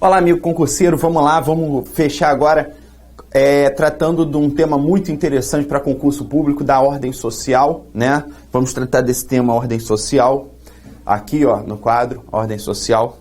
Olá, amigo concurseiro, vamos lá, vamos fechar agora tratando de um tema muito interessante para concurso público, da ordem social, né? Vamos tratar desse tema, ordem social, aqui ó, no quadro, ordem social.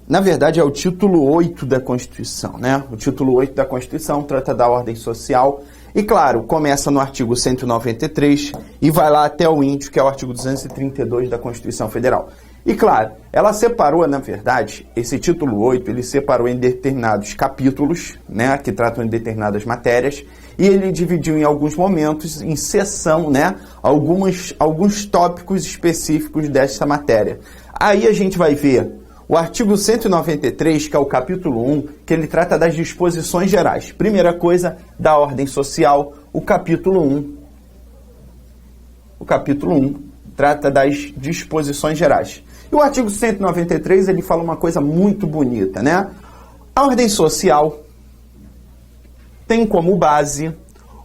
Na verdade é o título 8 da Constituição, né? O título 8 da Constituição trata da ordem social e, claro, começa no artigo 193 e vai lá até o índice, que é o artigo 232 da Constituição Federal. E, claro, ela separou, na verdade, esse título 8, ele separou em determinados capítulos, né, que tratam de determinadas matérias, e ele dividiu em alguns momentos, em seção, né, alguns tópicos específicos dessa matéria. Aí a gente vai ver o artigo 193, que é o capítulo 1, que ele trata das disposições gerais. Primeira coisa, da ordem social, o capítulo 1. O capítulo 1 trata das disposições gerais. E o artigo 193, ele fala uma coisa muito bonita, né? A ordem social tem como base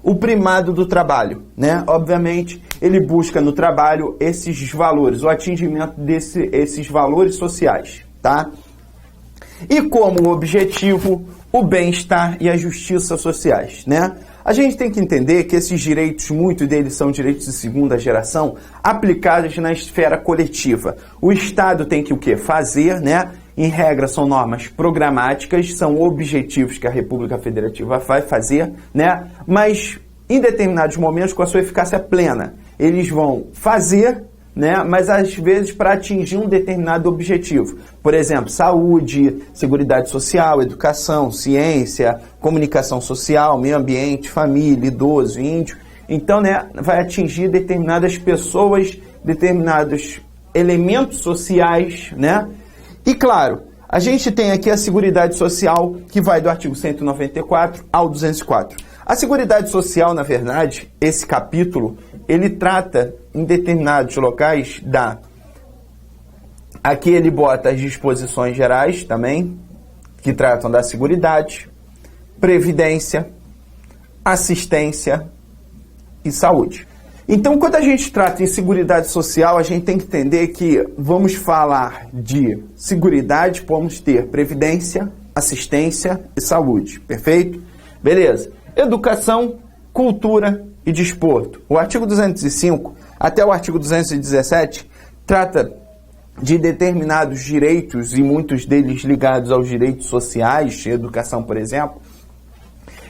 o primado do trabalho, né? Obviamente, ele busca no trabalho esses valores, o atingimento desses valores sociais, tá? E como objetivo, o bem-estar e a justiça sociais, né? A gente tem que entender que esses direitos, muitos deles são direitos de segunda geração, aplicados na esfera coletiva. O Estado tem que o quê? Fazer, né? Em regra, são normas programáticas, são objetivos que a República Federativa vai fazer, né? Mas, em determinados momentos, com a sua eficácia plena, eles vão fazer, né? Mas às vezes para atingir um determinado objetivo. Por exemplo, saúde, seguridade social, educação, ciência, comunicação social, meio ambiente, família, idoso, índio. Então, né, vai atingir determinadas pessoas, determinados elementos sociais, né? E claro, a gente tem aqui a Seguridade Social, que vai do artigo 194 ao 204. A Seguridade Social, na verdade, esse capítulo, ele trata em determinados locais aqui ele bota as disposições gerais também, que tratam da seguridade, previdência, assistência e saúde. Então, quando a gente trata em seguridade social, a gente tem que entender que vamos falar de seguridade, vamos ter previdência, assistência e saúde, perfeito? Beleza. Educação, cultura e desporto. O artigo 205 até o artigo 217 trata de determinados direitos, e muitos deles ligados aos direitos sociais, educação, por exemplo.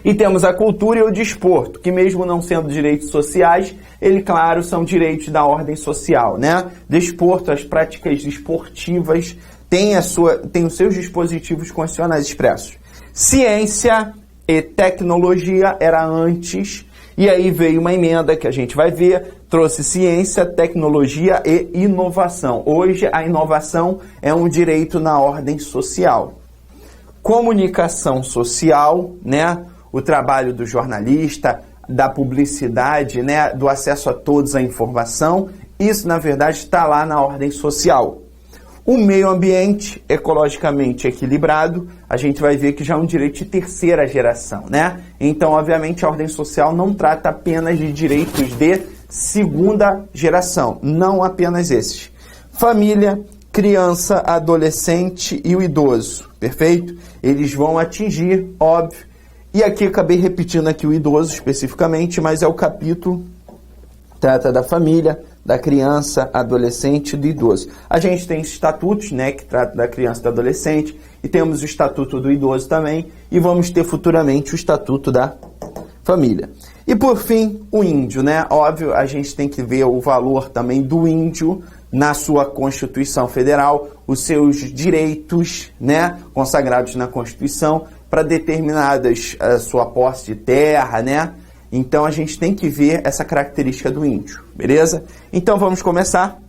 E temos a cultura e o desporto, que mesmo não sendo direitos sociais, ele, claro, são direitos da ordem social, né? Desporto, as práticas esportivas têm os seus dispositivos constitucionais expressos. Ciência e tecnologia era antes, e aí veio uma emenda que a gente vai ver, trouxe ciência, tecnologia e inovação. Hoje a inovação é um direito na ordem social. Comunicação social, né? O trabalho do jornalista, da publicidade, né? Do acesso a todos à informação, isso na verdade está lá na ordem social. O meio ambiente ecologicamente equilibrado, a gente vai ver que já é um direito de terceira geração, né? Então, obviamente, a ordem social não trata apenas de direitos de segunda geração, não apenas esses. Família, criança, adolescente e o idoso, perfeito? Eles vão atingir, óbvio. E aqui acabei repetindo aqui o idoso especificamente, mas é o capítulo trata da família, da criança, adolescente e do idoso. A gente tem estatutos, né, que tratam da criança e do adolescente, e temos o estatuto do idoso também, e vamos ter futuramente o estatuto da família. E por fim, o índio, né? Óbvio, a gente tem que ver o valor também do índio na sua Constituição Federal, os seus direitos, né, consagrados na Constituição, para determinadas sua posse de terra, né? Então a gente tem que ver essa característica do índio, beleza? Então vamos começar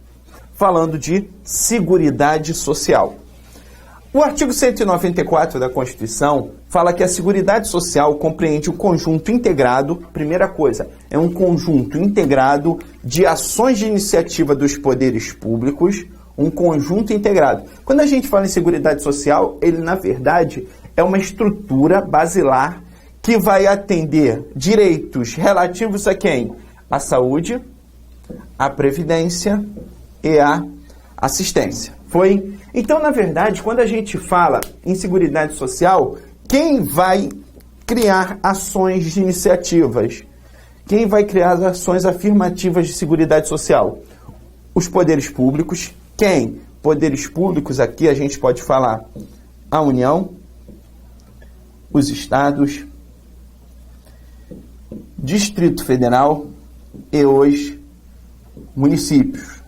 falando de seguridade social. O artigo 194 da Constituição fala que a seguridade social compreende um conjunto integrado, primeira coisa, é um conjunto integrado de ações de iniciativa dos poderes públicos, um conjunto integrado. Quando a gente fala em seguridade social, ele na verdade é uma estrutura basilar que vai atender direitos relativos a quem? A saúde, a previdência e a assistência. Foi? Então, na verdade, quando a gente fala em Seguridade Social, quem vai criar ações de iniciativas? Quem vai criar ações afirmativas de Seguridade Social? Os poderes públicos. Quem? Poderes públicos, aqui a gente pode falar a União, os estados, Distrito Federal e os municípios.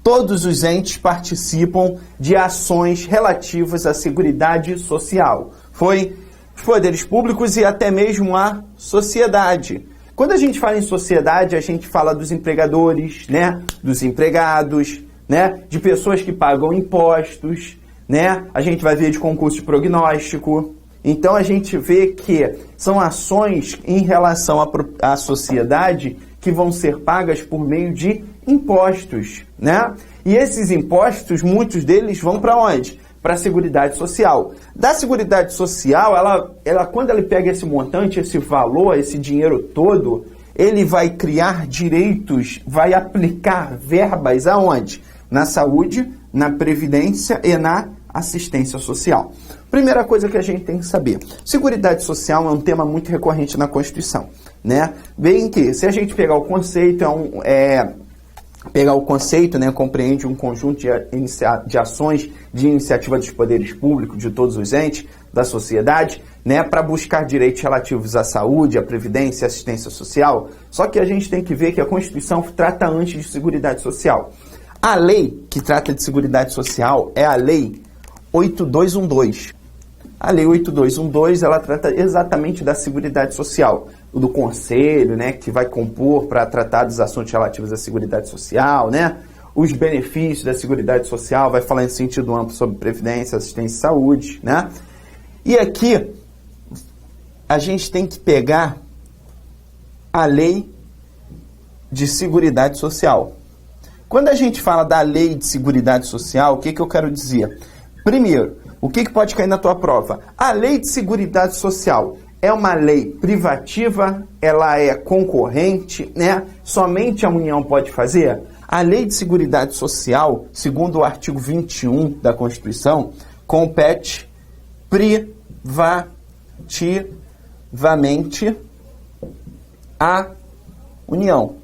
Todos os entes participam de ações relativas à Seguridade Social. Foi os poderes públicos e até mesmo a sociedade. Quando a gente fala em sociedade, a gente fala dos empregadores, né? Dos empregados, né? De pessoas que pagam impostos, né? A gente vai ver de concurso de prognóstico. Então, a gente vê que são ações em relação à sociedade que vão ser pagas por meio de impostos, né? E esses impostos, muitos deles vão para onde? Para a Seguridade Social. Da Seguridade Social, ela quando ele pega esse montante, esse valor, esse dinheiro todo, ele vai criar direitos, vai aplicar verbas aonde? Na saúde, na previdência e na assistência social. Primeira coisa que a gente tem que saber, Seguridade Social é um tema muito recorrente na Constituição, né? Bem que, se a gente pegar o conceito, né, compreende um conjunto de ações de iniciativa dos poderes públicos, de todos os entes da sociedade, né, para buscar direitos relativos à saúde, à previdência e assistência social. Só que a gente tem que ver que a Constituição trata antes de Seguridade Social. A lei que trata de Seguridade Social é a Lei 8212. A Lei 8212, ela trata exatamente da Seguridade Social, do Conselho, né, que vai compor para tratar dos assuntos relativos à Seguridade Social, né, os benefícios da Seguridade Social, vai falar em sentido amplo sobre previdência, assistência e saúde, né. E aqui, a gente tem que pegar a Lei de Seguridade Social. Quando a gente fala da Lei de Seguridade Social, o que eu quero dizer? Primeiro, o que pode cair na tua prova? A Lei de Seguridade Social é uma lei privativa, ela é concorrente, né? Somente a União pode fazer? A Lei de Seguridade Social, segundo o artigo 21 da Constituição, compete privativamente à União,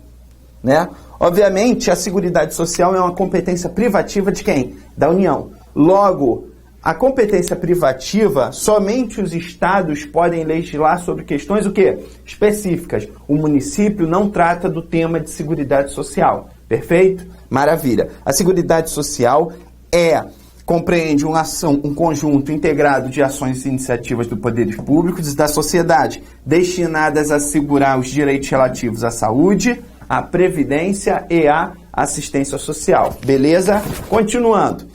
né? Obviamente, a Seguridade Social é uma competência privativa de quem? Da União. Logo, a competência privativa, somente os estados podem legislar sobre questões o quê? Específicas. O município não trata do tema de Seguridade Social. Perfeito? Maravilha. A Seguridade Social compreende um conjunto integrado de ações e iniciativas do poderes públicos e da sociedade, destinadas a assegurar os direitos relativos à saúde, à previdência e à assistência social. Beleza? Continuando.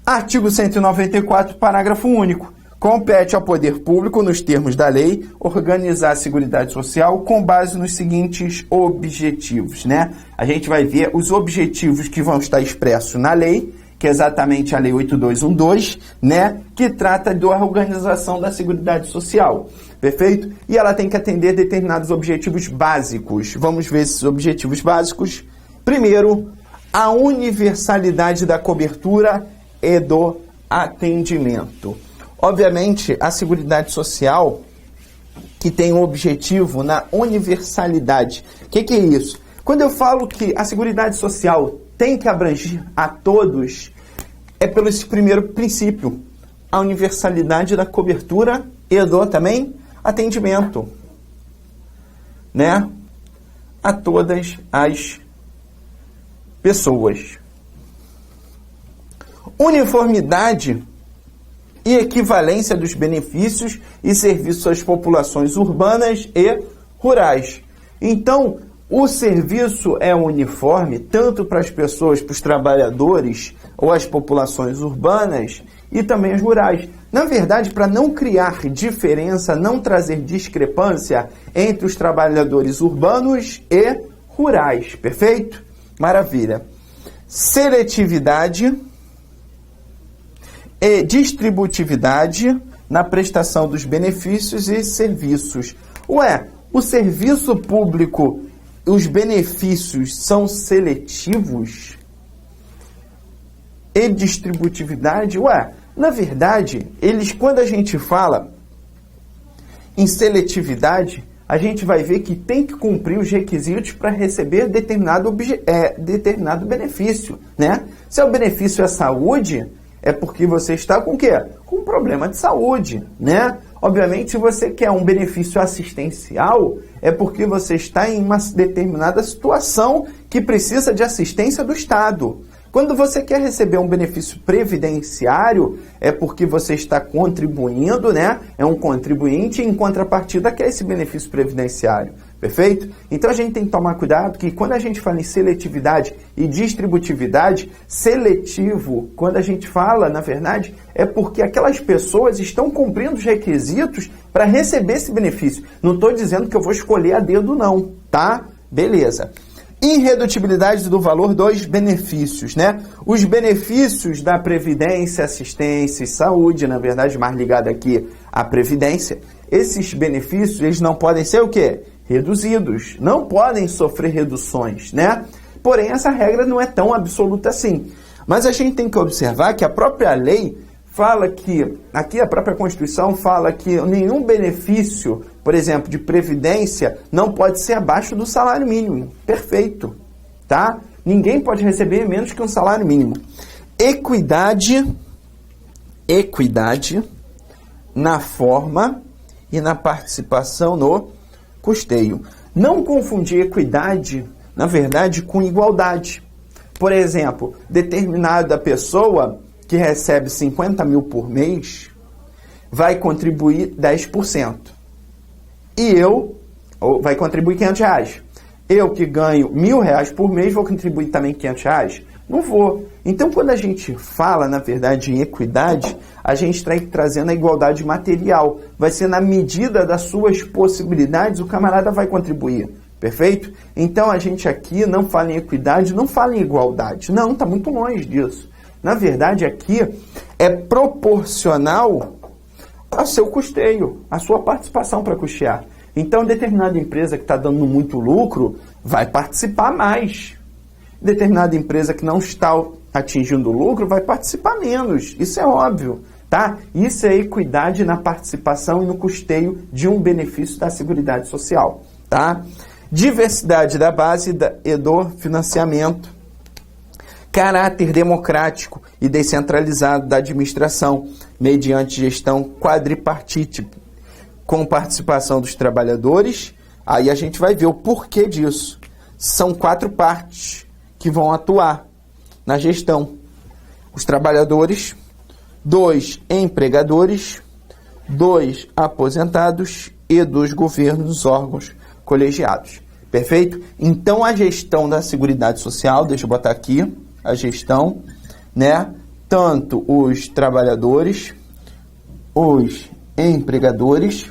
Artigo 194, parágrafo único. Compete ao poder público, nos termos da lei, organizar a Seguridade Social com base nos seguintes objetivos, né? A gente vai ver os objetivos que vão estar expressos na lei, que é exatamente a Lei 8212, né? Que trata da organização da Seguridade Social. Perfeito? E ela tem que atender determinados objetivos básicos. Vamos ver esses objetivos básicos. Primeiro, a universalidade da cobertura e do atendimento. Obviamente, a Seguridade Social que tem um objetivo na universalidade. O que é isso? Quando eu falo que a Seguridade Social tem que abranger a todos, é pelo esse primeiro princípio, a universalidade da cobertura e do também atendimento, né? A todas as pessoas. Uniformidade e equivalência dos benefícios e serviços às populações urbanas e rurais. Então, o serviço é uniforme tanto para as pessoas, para os trabalhadores ou as populações urbanas e também as rurais. Na verdade, para não criar diferença, não trazer discrepância entre os trabalhadores urbanos e rurais. Perfeito? Maravilha. Seletividade e distributividade na prestação dos benefícios e serviços. O serviço público, os benefícios são seletivos? e distributividade, na verdade, quando a gente fala em seletividade, a gente vai ver que tem que cumprir os requisitos para receber determinado benefício, né? Se o benefício é saúde, é porque você está com o quê? Com um problema de saúde, né? Obviamente, se você quer um benefício assistencial, é porque você está em uma determinada situação que precisa de assistência do Estado. Quando você quer receber um benefício previdenciário, é porque você está contribuindo, né? É um contribuinte e em contrapartida quer esse benefício previdenciário. Perfeito? Então a gente tem que tomar cuidado que quando a gente fala em seletividade e distributividade, seletivo, quando a gente fala, na verdade, é porque aquelas pessoas estão cumprindo os requisitos para receber esse benefício. Não estou dizendo que eu vou escolher a dedo não, tá? Beleza. Irredutibilidade do valor dos benefícios, né? Os benefícios da Previdência, Assistência e Saúde, na verdade, mais ligado aqui à Previdência, esses benefícios, eles não podem ser o quê? Reduzidos. Não podem sofrer reduções, né? Porém, essa regra não é tão absoluta assim. Mas a gente tem que observar que a própria lei fala que, aqui a própria Constituição fala que nenhum benefício, por exemplo, de previdência, não pode ser abaixo do salário mínimo. Perfeito, tá? Ninguém pode receber menos que um salário mínimo. Equidade na forma e na participação no custeio. Não confundir equidade, na verdade, com igualdade. Por exemplo, determinada pessoa que recebe 50 mil por mês, vai contribuir 10%. Vai contribuir R$500. Eu que ganho R$1.000 por mês, vou contribuir também R$500? Não vou. Então, quando a gente fala, na verdade, em equidade, a gente está trazendo a igualdade material. Vai ser na medida das suas possibilidades, o camarada vai contribuir. Perfeito? Então, a gente aqui não fala em equidade, não fala em igualdade. Não, está muito longe disso. Na verdade, aqui é proporcional ao seu custeio, à sua participação para custear. Então, determinada empresa que está dando muito lucro vai participar mais. Determinada empresa que não está atingindo lucro vai participar menos. Isso é óbvio, tá? Isso é equidade na participação e no custeio de um benefício da Seguridade Social, tá? Diversidade da base e do financiamento. Caráter democrático e descentralizado da administração, mediante gestão quadripartite, com participação dos trabalhadores. Aí a gente vai ver o porquê disso. São 4 partes que vão atuar na gestão. Os trabalhadores, 2 empregadores, 2 aposentados e 2 governos, órgãos colegiados. Perfeito? Então a gestão da Seguridade Social, deixa eu botar aqui, a gestão, né? Tanto os trabalhadores, os empregadores,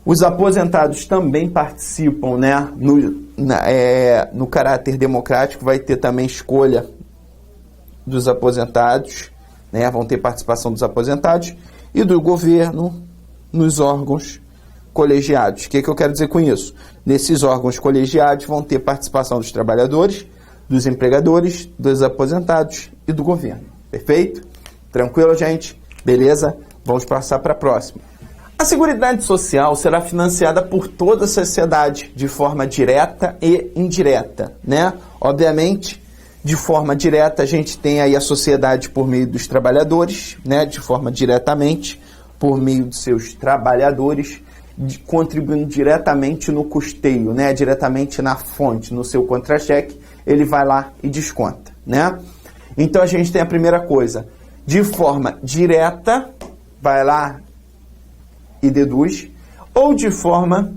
os aposentados também participam, né? No caráter democrático vai ter também escolha dos aposentados, né? Vão ter participação dos aposentados e do governo nos órgãos colegiados. O que eu quero dizer com isso? Nesses órgãos colegiados vão ter participação dos trabalhadores, dos empregadores, dos aposentados e do governo. Perfeito? Tranquilo, gente? Beleza? Vamos passar para a próxima. A Seguridade Social será financiada por toda a sociedade, de forma direta e indireta, né? Obviamente, de forma direta, a gente tem aí a sociedade por meio dos trabalhadores, né? De forma diretamente, por meio dos seus trabalhadores, contribuindo diretamente no custeio, né? Diretamente na fonte, no seu contra-cheque, ele vai lá e desconta, né? Então a gente tem a primeira coisa, de forma direta, vai lá e deduz, ou de forma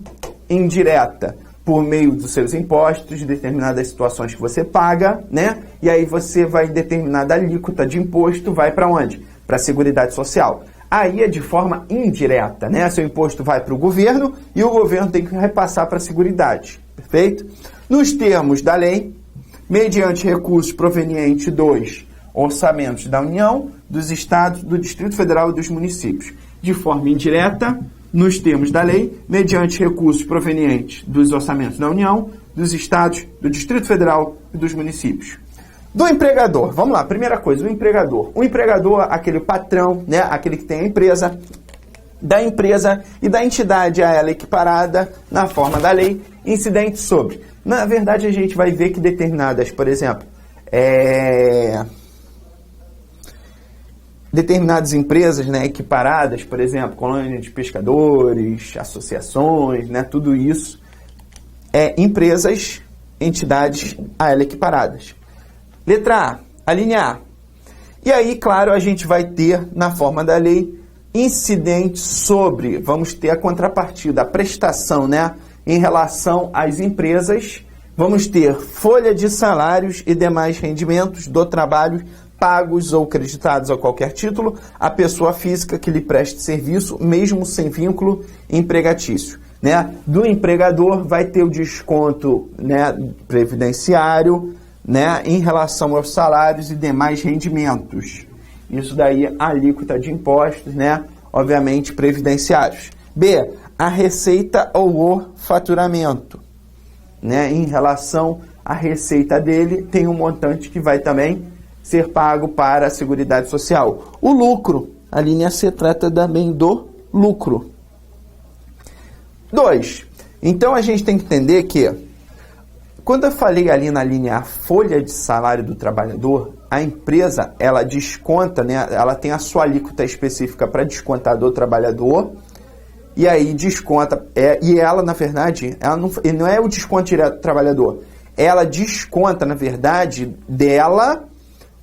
indireta, por meio dos seus impostos, de determinadas situações que você paga, né? E aí você vai em determinada alíquota de imposto, vai para onde? Para a Seguridade Social. Aí é de forma indireta, né? Seu imposto vai para o governo e o governo tem que repassar para a Seguridade, perfeito? Nos termos da lei, mediante recursos provenientes dos orçamentos da União, dos Estados, do Distrito Federal e dos municípios. De forma indireta, nos termos da lei, mediante recursos provenientes dos orçamentos da União, dos Estados, do Distrito Federal e dos municípios. Do empregador, vamos lá, primeira coisa, o empregador. O empregador, aquele patrão, né, aquele que tem a empresa, da empresa e da entidade a ela equiparada na forma da lei, incidente sobre. Na verdade, a gente vai ver que determinadas, por exemplo, determinadas empresas, né, equiparadas, por exemplo, colônia de pescadores, associações, né, tudo isso empresas, entidades a ela equiparadas. Letra A, a linha A. E aí, claro, a gente vai ter, na forma da lei, incidentes sobre, vamos ter a contrapartida, a prestação, né, em relação às empresas, vamos ter folha de salários e demais rendimentos do trabalho pagos ou creditados a qualquer título à pessoa física que lhe preste serviço, mesmo sem vínculo empregatício. Né? Do empregador vai ter o desconto, né, previdenciário, né, em relação aos salários e demais rendimentos. Isso daí, a alíquota de impostos, né, obviamente previdenciários. B, a receita ou o faturamento. Né, em relação à receita dele, tem um montante que vai também ser pago para a Seguridade Social. O lucro, a linha C trata também do lucro. 2. Então, a gente tem que entender que, quando eu falei ali na linha A, folha de salário do trabalhador, a empresa, ela desconta, né, ela tem a sua alíquota específica para descontar do trabalhador, e aí desconta, e ela, na verdade, ela não é o desconto direto do trabalhador, ela desconta, na verdade, dela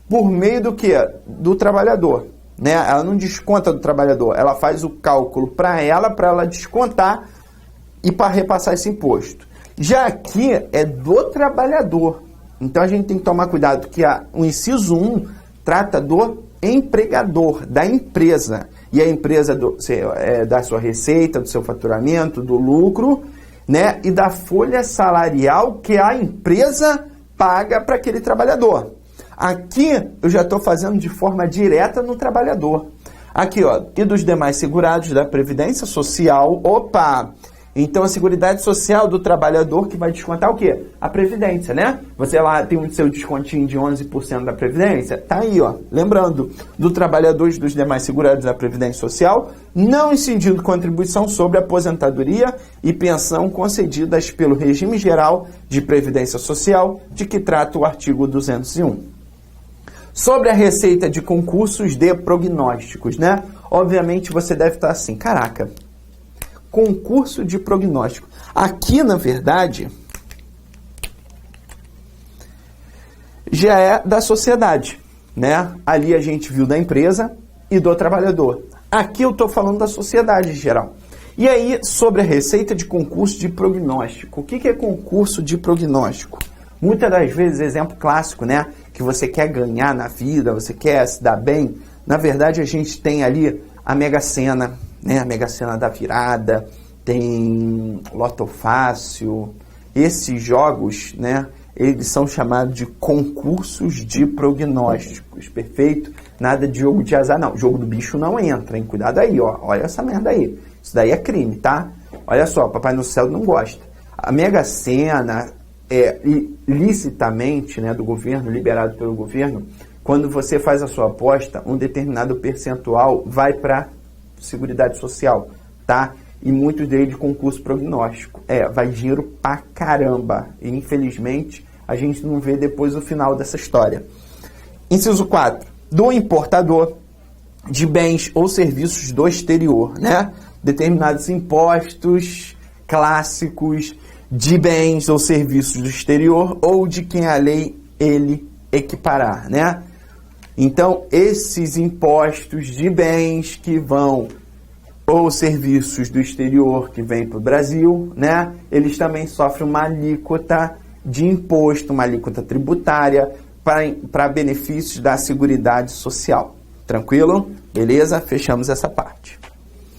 por meio do quê? Do trabalhador. Né? Ela não desconta do trabalhador, ela faz o cálculo para ela descontar e para repassar esse imposto. Já aqui é do trabalhador. Então a gente tem que tomar cuidado que o inciso 1 trata do empregador, da empresa. E a empresa da sua receita, do seu faturamento, do lucro, né? E da folha salarial que a empresa paga para aquele trabalhador. Aqui eu já estou fazendo de forma direta no trabalhador. Aqui, ó, e dos demais segurados da Previdência Social. Opa! Então, a Seguridade Social do trabalhador que vai descontar o quê? A Previdência, né? Você lá tem o seu descontinho de 11% da Previdência. Tá aí, ó. Lembrando, do trabalhador e dos demais segurados da Previdência Social, não incidindo contribuição sobre aposentadoria e pensão concedidas pelo regime geral de Previdência Social, de que trata o artigo 201. Sobre a receita de concursos de prognósticos, né? Obviamente, você deve estar assim, caraca, concurso de prognóstico. Aqui, na verdade, já é da sociedade, né? Ali a gente viu da empresa e do trabalhador. Aqui eu estou falando da sociedade em geral. E aí, sobre a receita de concurso de prognóstico. O que é concurso de prognóstico? Muitas das vezes, exemplo clássico, né? Que você quer ganhar na vida, você quer se dar bem. Na verdade, a gente tem ali a Mega Sena, né? A Mega Sena da Virada, tem Loto Fácil. Esses jogos, né? Eles são chamados de concursos de prognósticos, perfeito? Nada de jogo de azar, não. Jogo do bicho não entra, hein? Cuidado aí, ó. Olha essa merda aí. Isso daí é crime, tá? Olha só, Papai no Céu não gosta. A Mega Sena licitamente, né, do governo, liberado pelo governo, quando você faz a sua aposta, um determinado percentual vai para Seguridade Social, tá? E muitos deles de concurso prognóstico. Vai dinheiro pra caramba. E infelizmente, a gente não vê depois o final dessa história. Inciso 4. Do importador de bens ou serviços do exterior, né? Determinados impostos clássicos de bens ou serviços do exterior ou de quem a lei ele equiparar, né? Então, esses impostos de bens que vão ou serviços do exterior que vêm para o Brasil, né? Eles também sofrem uma alíquota de imposto, uma alíquota tributária para benefícios da Seguridade Social. Tranquilo? Beleza? Fechamos essa parte.